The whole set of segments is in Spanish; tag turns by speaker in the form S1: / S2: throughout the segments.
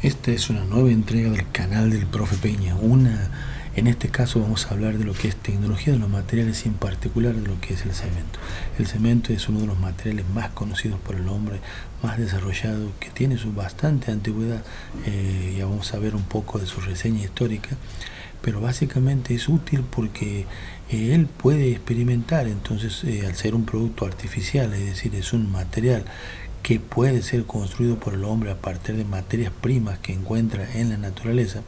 S1: Esta es una nueva entrega del canal del Profe Peña. En este caso vamos a hablar de lo que es tecnología de los materiales y en particular de lo que es el cemento. El cemento es uno de los materiales más conocidos por el hombre, más desarrollado, que tiene su bastante antigüedad. Ya vamos a ver un poco de su reseña histórica, pero básicamente es útil porque él puede experimentar. Entonces, al ser un producto artificial, es decir, es un material que puede ser construido por el hombre a partir de materias primas que encuentra en la naturaleza,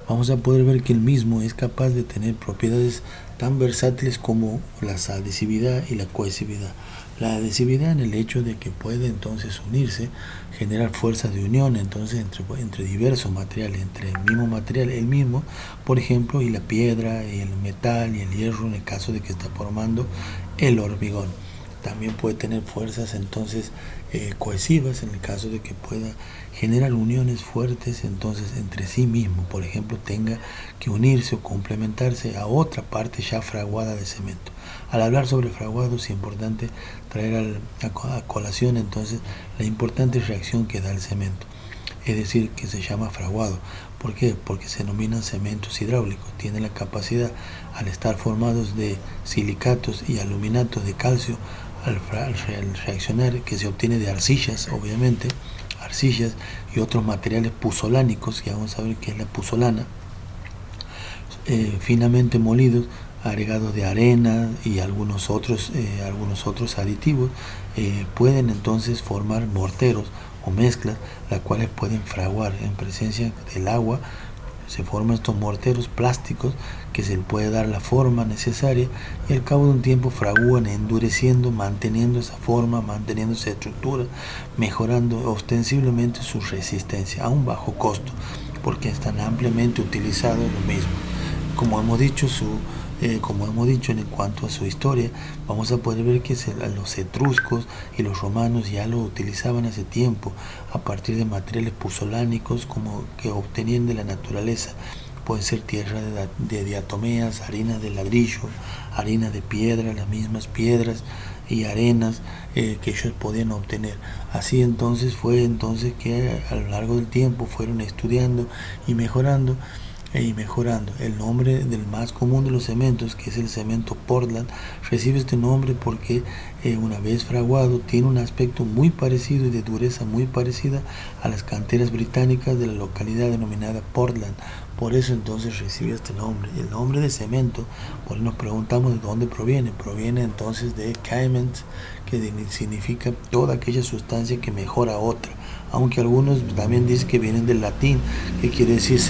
S1: vamos a poder ver que el mismo es capaz de tener propiedades tan versátiles como la adhesividad y la cohesividad. La adhesividad en el hecho de que puede entonces unirse, generar fuerzas de unión entonces entre diversos materiales, entre el mismo material, el mismo, por ejemplo, y la piedra, y el metal y el hierro en el caso de que está formando el hormigón. También puede tener fuerzas entonces cohesivas en el caso de que pueda generar uniones fuertes entonces entre sí mismo, por ejemplo, tenga que unirse o complementarse a otra parte ya fraguada de cemento. Al hablar sobre fraguado es importante traer a colación entonces la importante reacción que da el cemento, es decir, que se llama fraguado. ¿Por qué? Porque se denominan cementos hidráulicos. Tienen la capacidad, al estar formados de silicatos y aluminatos de calcio, al reaccionar, que se obtiene de arcillas, obviamente, arcillas y otros materiales puzolánicos, que vamos a ver qué es la puzolana, finamente molidos, agregados de arena y algunos otros aditivos, pueden entonces formar morteros o mezclas, las cuales pueden fraguar en presencia del agua. Se forman estos morteros plásticos que se les puede dar la forma necesaria y al cabo de un tiempo fragúan endureciendo, manteniendo esa forma, manteniendo esa estructura, mejorando ostensiblemente su resistencia a un bajo costo, porque están ampliamente utilizados lo mismo. Como hemos dicho, en cuanto a su historia, vamos a poder ver que los etruscos y los romanos ya lo utilizaban hace tiempo a partir de materiales puzolánicos como que obtenían de la naturaleza. Puede ser tierra de diatomeas, harina de ladrillo, harina de piedra, las mismas piedras y arenas que ellos podían obtener. Así entonces fue que a lo largo del tiempo fueron estudiando y mejorando. El nombre del más común de los cementos, que es el cemento Portland, recibe este nombre porque una vez fraguado tiene un aspecto muy parecido y de dureza muy parecida a las canteras británicas de la localidad denominada Portland. Por eso entonces recibe este nombre. El nombre de cemento, por ahí nos preguntamos de dónde proviene. Proviene entonces de cement, que significa toda aquella sustancia que mejora a otra. Aunque algunos también dicen que vienen del latín, que quiere decir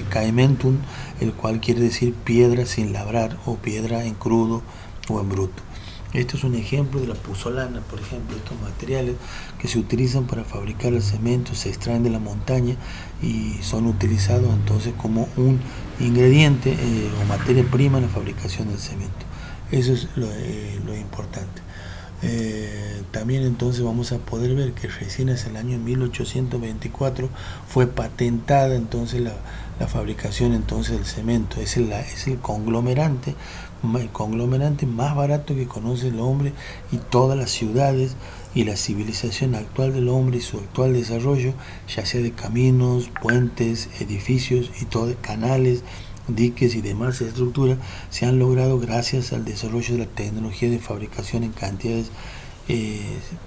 S1: caementum, el cual quiere decir piedra sin labrar o piedra en crudo o en bruto. Esto es un ejemplo de la puzolana, por ejemplo. Estos materiales que se utilizan para fabricar el cemento se extraen de la montaña y son utilizados entonces como un ingrediente o materia prima en la fabricación del cemento. Eso es lo importante. También entonces vamos a poder ver que recién hacia el año 1824 fue patentada entonces la fabricación entonces del cemento. Es el conglomerante más barato que conoce el hombre, y todas las ciudades y la civilización actual del hombre y su actual desarrollo, ya sea de caminos, puentes, edificios y todo, canales, diques y demás estructuras, se han logrado gracias al desarrollo de la tecnología de fabricación en cantidades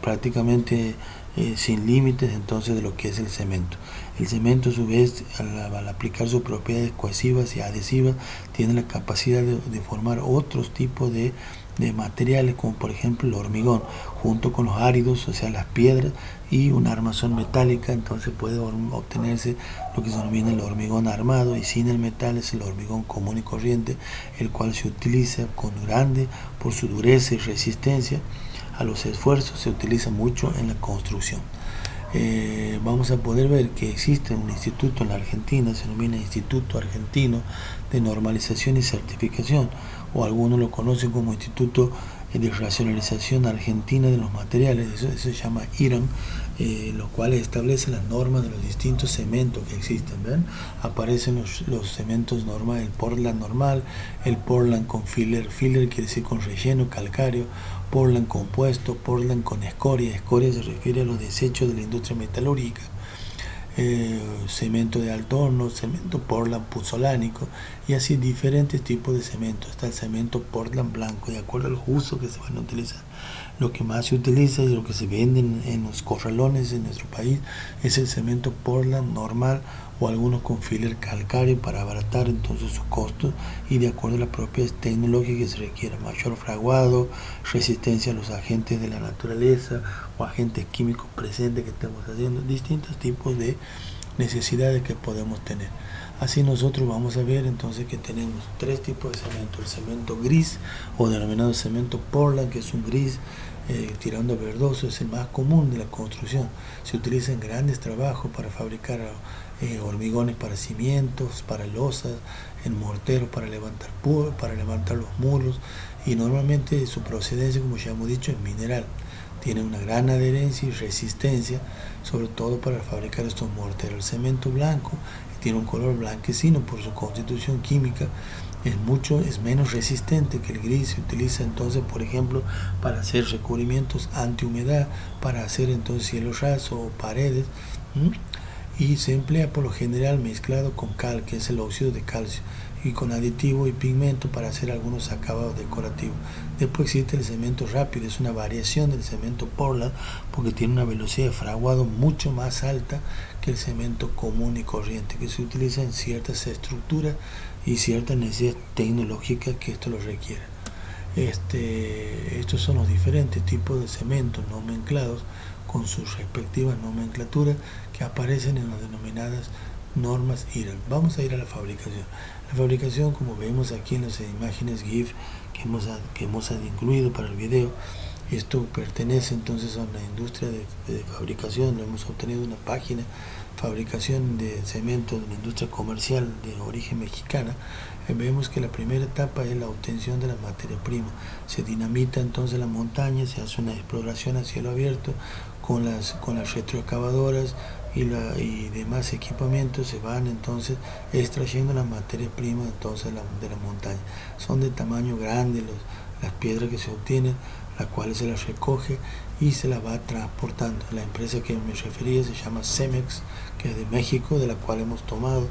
S1: prácticamente sin límites entonces de lo que es el cemento. El cemento a su vez, al aplicar sus propiedades cohesivas y adhesivas, tiene la capacidad de formar otros tipos de materiales, como por ejemplo el hormigón, junto con los áridos, o sea las piedras, y una armazón metálica. Entonces puede obtenerse lo que se denomina el hormigón armado, y sin el metal es el hormigón común y corriente, el cual se utiliza por su dureza y resistencia a los esfuerzos, se utiliza mucho en la construcción. Vamos a poder ver que existe un instituto en la Argentina, se denomina Instituto Argentino de Normalización y Certificación, o algunos lo conocen como Instituto de Racionalización Argentina de los Materiales. Eso se llama IRAM, los cuales establecen las normas de los distintos cementos que existen. ¿Ven? Aparecen los cementos normales, el Portland normal, el Portland con filler quiere decir con relleno calcáreo, Portland compuesto, Portland con escoria se refiere a los desechos de la industria metalúrgica. cemento de Altorno, cemento Portland puzolánico y así diferentes tipos de cemento. Está el cemento Portland blanco, de acuerdo al uso que se van a utilizar. Lo que más se utiliza y lo que se vende en los corralones en nuestro país es el cemento Portland normal o algunos con filler calcáreo para abaratar entonces su costo y de acuerdo a las propias tecnologías que se requiera, mayor fraguado, resistencia a los agentes de la naturaleza o agentes químicos presentes que estemos haciendo, distintos tipos de necesidades que podemos tener. Así nosotros vamos a ver entonces que tenemos tres tipos de cemento: el cemento gris o denominado cemento Portland, que es un gris tirando a verdoso, es el más común de la construcción. Se utiliza en grandes trabajos para fabricar hormigones para cimientos, para losas, en morteros para levantar los muros, y normalmente su procedencia, como ya hemos dicho, es mineral. Tiene una gran adherencia y resistencia, sobre todo para fabricar estos morteros. El cemento blanco tiene un color blanquecino por su constitución química, es menos resistente que el gris. Se utiliza entonces, por ejemplo, para hacer recubrimientos antihumedad, para hacer entonces cielo raso o paredes, y se emplea por lo general mezclado con cal, que es el óxido de calcio, y con aditivo y pigmento para hacer algunos acabados decorativos. Después existe el cemento rápido, es una variación del cemento Portland porque tiene una velocidad de fraguado mucho más alta que el cemento común y corriente, que se utiliza en ciertas estructuras y ciertas necesidades tecnológicas que esto lo requiere. Estos son los diferentes tipos de cementos nomenclados con sus respectivas nomenclaturas que aparecen en las denominadas normas IRAL. Vamos a ir a la fabricación. La fabricación, como vemos aquí en las imágenes GIF que hemos incluido para el video, esto pertenece entonces a una industria de fabricación. Lo hemos obtenido de una página, fabricación de cemento de una industria comercial de origen mexicana. Vemos que la primera etapa es la obtención de la materia prima. Se dinamita entonces la montaña, se hace una exploración a cielo abierto con las retroexcavadoras y demás equipamientos. Se van entonces extrayendo la materia prima entonces de la montaña. Son de tamaño grande las piedras que se obtienen, las cuales se las recoge y se las va transportando. La empresa que me refería se llama Cemex, que es de México, de la cual hemos tomado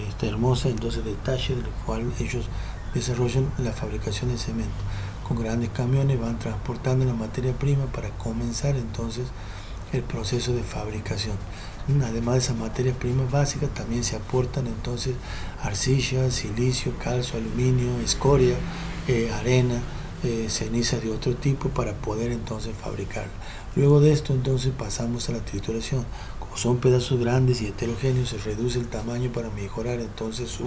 S1: esta hermosa entonces detalle, del cual ellos desarrollan la fabricación de cemento. Con grandes camiones van transportando la materia prima para comenzar entonces el proceso de fabricación. Además de esas materias primas básicas, también se aportan entonces arcilla, silicio, calcio, aluminio, escoria, arena, cenizas de otro tipo para poder entonces fabricar. Luego de esto entonces pasamos a la trituración. Como son pedazos grandes y heterogéneos, se reduce el tamaño para mejorar entonces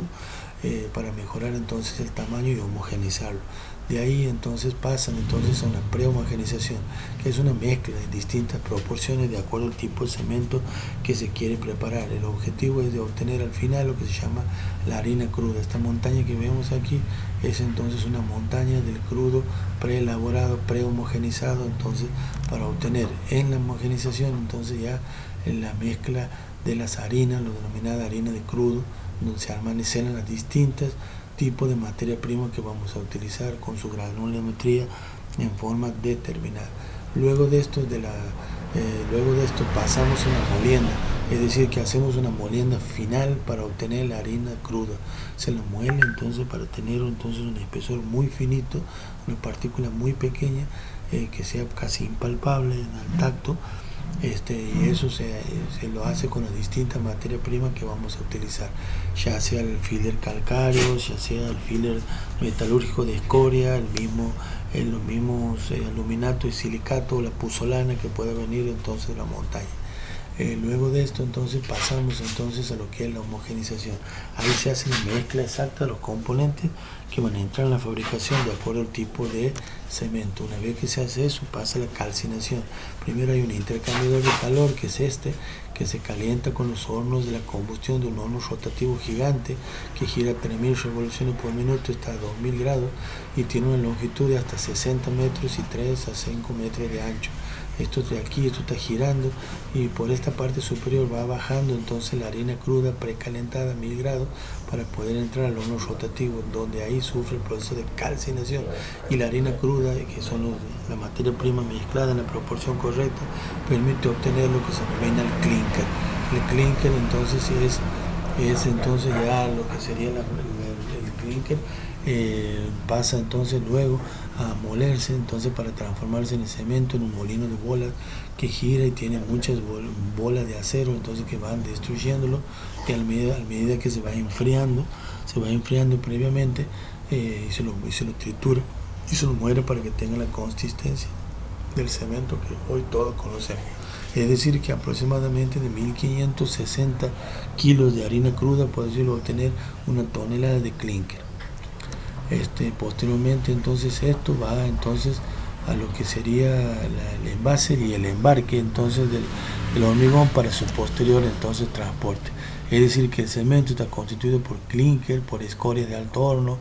S1: el tamaño y homogeneizarlo. De ahí entonces pasan entonces a una prehomogenización, que es una mezcla de distintas proporciones de acuerdo al tipo de cemento que se quiere preparar. El objetivo es de obtener al final lo que se llama la harina cruda. Esta montaña que vemos aquí es entonces una montaña del crudo preelaborado, prehomogenizado, entonces para obtener en la homogenización entonces ya en la mezcla de las harinas, lo denominada harina de crudo, donde se almacenan las distintas tipos de materia prima que vamos a utilizar con su granulometría en forma determinada. Luego de esto pasamos a una molienda, es decir, que hacemos una molienda final para obtener la harina cruda. Se la muele entonces para tener entonces un espesor muy finito, una partícula muy pequeña, que sea casi impalpable al tacto. Y eso se lo hace con las distintas materias primas que vamos a utilizar, ya sea el filler calcáreo, ya sea el filler metalúrgico de escoria, los mismos aluminato y silicato, la puzolana que pueda venir entonces de la montaña. Luego de esto entonces pasamos entonces a lo que es la homogenización. Ahí se hace la mezcla exacta de los componentes que van a entrar en la fabricación de acuerdo al tipo de cemento. Una vez que se hace eso, pasa la calcinación. Primero hay un intercambiador de calor, que es que se calienta con los hornos de la combustión de un horno rotativo gigante que gira 3000 revoluciones por minuto, está a 2000 grados y tiene una longitud de hasta 60 metros y 3 a 5 metros de ancho. Esto de aquí, esto está girando y por esta parte superior va bajando entonces la harina cruda precalentada a 1000 grados para poder entrar al horno rotativo, donde ahí sufre el proceso de calcinación, y la harina cruda, que son la materia prima mezclada en la proporción correcta, permite obtener lo que se denomina el clinker. El clinker entonces es entonces ya lo que sería el clinker, pasa entonces luego a molerse entonces para transformarse en el cemento, en un molino de bolas que gira y tiene muchas bolas de acero entonces que van destruyéndolo, que a medida que se va enfriando previamente, y se lo tritura y se lo muere para que tenga la consistencia del cemento que hoy todos conocemos. Es decir, que aproximadamente de 1560 kilos de harina cruda puede obtener una tonelada de clinker. Posteriormente entonces esto va entonces a lo que sería el envase y el embarque entonces del hormigón para su posterior entonces transporte. Es decir, que el cemento está constituido por clinker, por escorias de alto horno,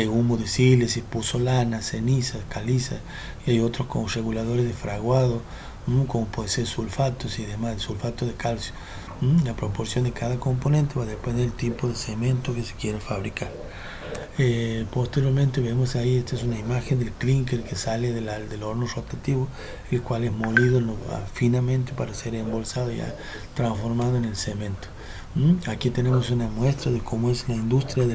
S1: humo de sílex, pozolana, ceniza, caliza, y hay otros como reguladores de fraguado, como puede ser sulfatos y demás, sulfato de calcio. La proporción de cada componente va a depender del tipo de cemento que se quiera fabricar. Posteriormente vemos ahí, esta es una imagen del clinker que sale del horno rotativo, el cual es molido finamente para ser embolsado y ya transformado en el cemento. Aquí tenemos una muestra de cómo es la industria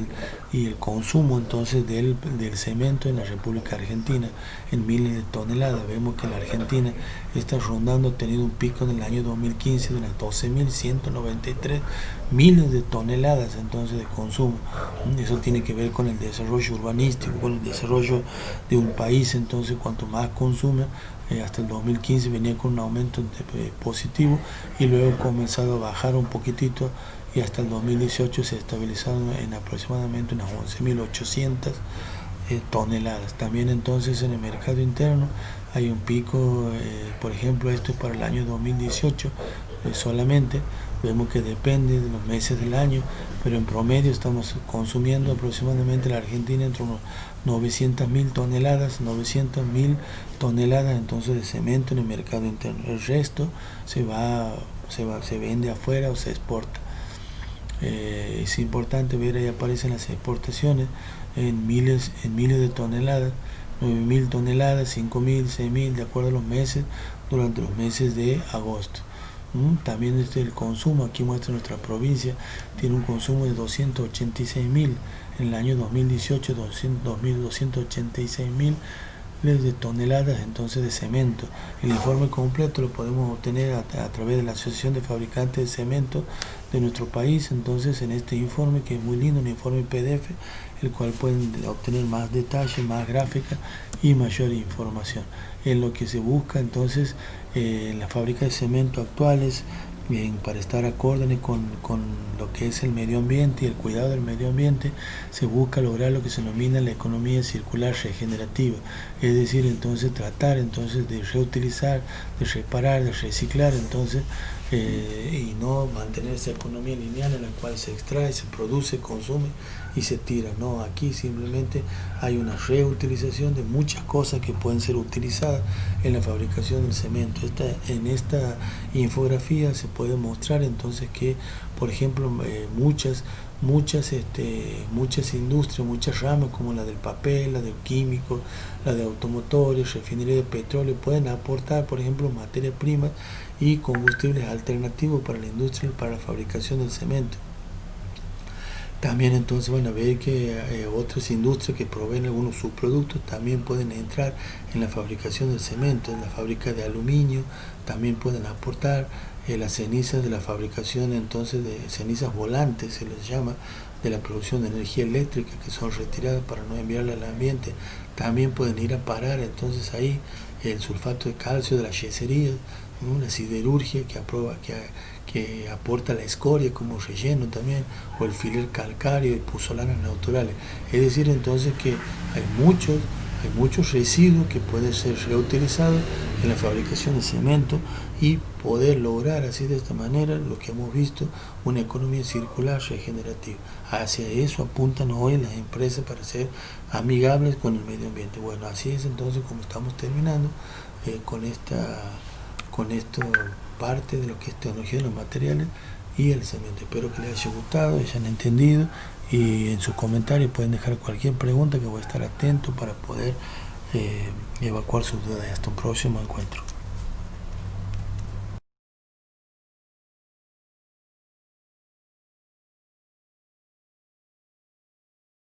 S1: y el consumo entonces del cemento en la República Argentina en miles de toneladas. Vemos que la Argentina está rondando, ha tenido un pico en el año 2015 de unas 12.193 miles de toneladas entonces de consumo. Eso tiene que ver con el desarrollo urbanístico, con el desarrollo de un país. Entonces cuanto más consume, hasta el 2015 venía con un aumento positivo y luego ha comenzado a bajar un poquitito y hasta el 2018 se ha estabilizado en aproximadamente unas 11.800 toneladas. También entonces en el mercado interno hay un pico, por ejemplo esto es para el año 2018 solamente. Vemos que depende de los meses del año, pero en promedio estamos consumiendo aproximadamente la Argentina entre unos 900.000 toneladas entonces de cemento en el mercado interno. El resto se vende afuera o se exporta. Es importante ver, ahí aparecen las exportaciones en miles de toneladas, 9.000 toneladas, 5.000, 6.000, de acuerdo a los meses, durante los meses de agosto. También el consumo, aquí muestra nuestra provincia, tiene un consumo de 286.000, en el año 2018 286.000 de toneladas entonces de cemento. El informe completo lo podemos obtener a través de la Asociación de Fabricantes de Cemento de nuestro país, entonces en este informe que es muy lindo, un informe PDF, el cual pueden obtener más detalles, más gráficas y mayor información. En lo que se busca entonces en las fábricas de cemento actuales, para estar acorde con lo que es el medio ambiente y el cuidado del medio ambiente, se busca lograr lo que se denomina la economía circular regenerativa, es decir, entonces tratar entonces de reutilizar, de reparar, de reciclar, entonces y no mantener esa economía lineal en la cual se extrae, se produce, consume y se tira. No, aquí simplemente hay una reutilización de muchas cosas que pueden ser utilizadas en la fabricación del cemento. En esta infografía se puede mostrar entonces que, por ejemplo, muchas industrias, muchas ramas como la del papel, la del químico, la de automotores, refinería de petróleo, pueden aportar, por ejemplo, materias primas y combustibles alternativos para la industria y para la fabricación del cemento. También entonces van a ver que otras industrias que proveen algunos subproductos también pueden entrar en la fabricación del cemento. En la fábrica de aluminio también pueden aportar las cenizas de la fabricación, entonces de cenizas volantes se les llama, de la producción de energía eléctrica, que son retiradas para no enviarla al ambiente. También pueden ir a parar entonces ahí el sulfato de calcio de las yeserías, la siderurgia que aporta la escoria como relleno también, o el filer calcáreo y pozolanas naturales. Es decir, entonces que hay muchos residuos que pueden ser reutilizados en la fabricación de cemento y poder lograr así de esta manera lo que hemos visto, una economía circular regenerativa. Hacia eso apuntan hoy las empresas para ser amigables con el medio ambiente. Bueno, así es entonces como estamos terminando con esto parte de lo que es tecnología de los materiales y el cemento. Espero que les haya gustado, hayan entendido, y en sus comentarios pueden dejar cualquier pregunta que voy a estar atento para poder evacuar sus dudas. Hasta un próximo encuentro.